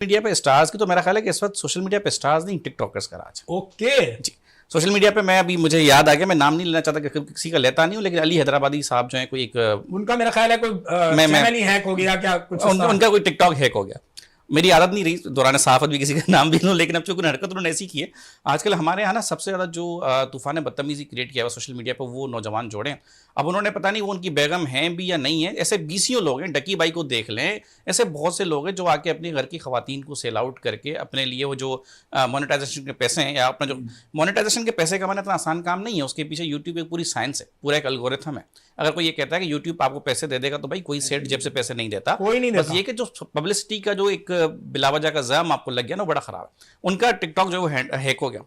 Media پہ stars کی تو میرا خیال ہے کہ اس وقت سوشل میڈیا پہ اسٹارز نہیں ٹک ٹاکرز کا راج ہے. اوکے جی سوشل میڈیا پہ میں ابھی مجھے یاد آ گیا, میں نام نہیں لینا چاہتا کہ کسی کا لیتا نہیں ہوں, لیکن علی حیدرآبادی صاحب جو ہیں کوئی ایک ان کا میرا خیال ہے کوئی چینل ہی ہیک ہو گیا کیا کچھ ان کا کوئی ٹک ٹاک ہیک ہو گیا. میری عادت نہیں رہی دوران صحافت بھی کسی کا نام بھی لوں, لیکن اب چونکہ حرکت انہوں نے ایسی کی ہے. آج کل ہمارے یہاں نا سب سے زیادہ جو طوفان بدتمیزی کریٹ کیا ہوا سوشل میڈیا پہ وہ نوجوان جوڑے ہیں. اب انہوں نے پتہ نہیں وہ ان کی بیگم ہیں بھی یا نہیں ہیں, ایسے بیسیوں لوگ ہیں, ڈکی بائی کو دیکھ لیں, ایسے بہت سے لوگ ہیں جو آ کے اپنے گھر کی خواتین کو سیل آؤٹ کر کے اپنے لیے وہ جو مونیٹائزیشن کے پیسے ہیں یا اپنا جو مونیٹائزیشن کے پیسے کمانا اتنا آسان کام نہیں ہے, اس کے پیچھے یوٹیوب ایک پوری سائنس ہے, پورا ایک الگورتھم ہے. اگر کوئی یہ کہتا ہے کہ یوٹیوب آپ کو پیسے دے دے گا تو بھائی کوئی سیٹ جیب سے پیسے نہیں دیتا, کوئی نہیں دیتا. بس یہ کہ جو پبلسٹی کا جو ایک بلا وجہ کا زام آپ کو لگ گیا نا بڑا خراب ہے. ان کا ٹک ٹاک جو ہے ہیک ہو گیا,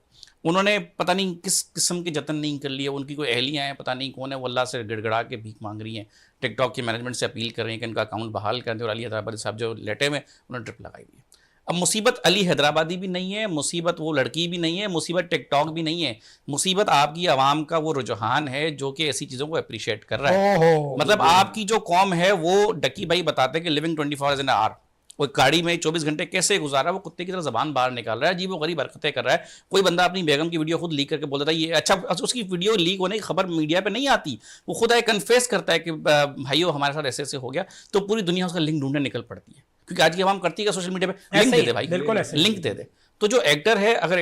انہوں نے پتہ نہیں کس قسم کے جتن نہیں کر لیے, ان کی کوئی اہلیاں ہیں پتہ نہیں کون ہے, وہ اللہ سے گڑ گڑا کے بھیک مانگ رہی ہیں, ٹک ٹاک کی مینجمنٹ سے اپیل کر رہی ہیں کہ ان کا اکاؤنٹ بحال کر دیں, اور علی حیدرآبادی صاحب جو لیٹے میں انہوں نے ٹرپ لگائی ہوئی ہے. اب مصیبت علی حیدرآبادی بھی نہیں ہے, مصیبت وہ لڑکی بھی نہیں ہے, مصیبت ٹک ٹاک بھی نہیں ہے, مصیبت آپ کی عوام کا وہ رجحان ہے جو کہ ایسی چیزوں کو اپریشیٹ کر رہا ہے. مطلب آپ کی جو قوم ہے وہ ڈکی بھائی بتاتے ہیں کہ living 24 hours in an hour, وہ گاڑی میں 24 گھنٹے کیسے گزارا, وہ کتے کی طرح زبان باہر نکال رہا ہے, جی وہ غریب حرکتیں کر رہا ہے. کوئی بندہ اپنی بیگم کی ویڈیو خود لیک کر کے بول دیتا ہے یہ اچھا, اس کی ویڈیو لیک ہونے کی خبر میڈیا پہ نہیں آتی, وہ خود کنفیس کرتا ہے کہ بھائیو ہمارے ساتھ ایسے ایسے ہو گیا, تو پوری دنیا اس کا لنک ڈھونڈنے نکل پڑتی ہے, کیونکہ آج کی عوام کرتی ہے سوشل میڈیا پہ لنک دے دے بھائی, بالکل لنک دے دے. تو جو ایکٹر ہے, اگر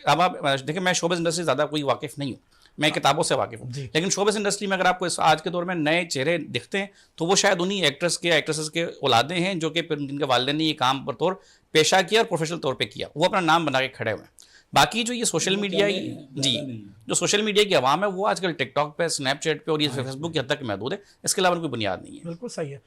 اب آپ دیکھیں, میں شوبز انڈسٹری زیادہ کوئی واقف نہیں ہوں, میں کتابوں سے واقف ہوں, لیکن شوبز انڈسٹری میں اگر آپ کو آج کے دور میں نئے چہرے دکھتے ہیں تو وہ شاید انہی ایکٹرس کے ایکٹریسز کے اولادیں ہیں جو کہ جن کے والدین نے یہ کام پر طور پیشہ کیا اور پروفیشنل طور پہ کیا, وہ اپنا نام بنا کے کھڑے ہوئے ہیں. باقی جو یہ سوشل میڈیا جی جو سوشل میڈیا کی عوام ہے وہ آج کل ٹک ٹاک پہ, اسنیپ چیٹ پہ اور یہ فیس بک کی حد تک محدود ہے, اس کے علاوہ کوئی بنیاد نہیں ہے. بالکل صحیح ہے.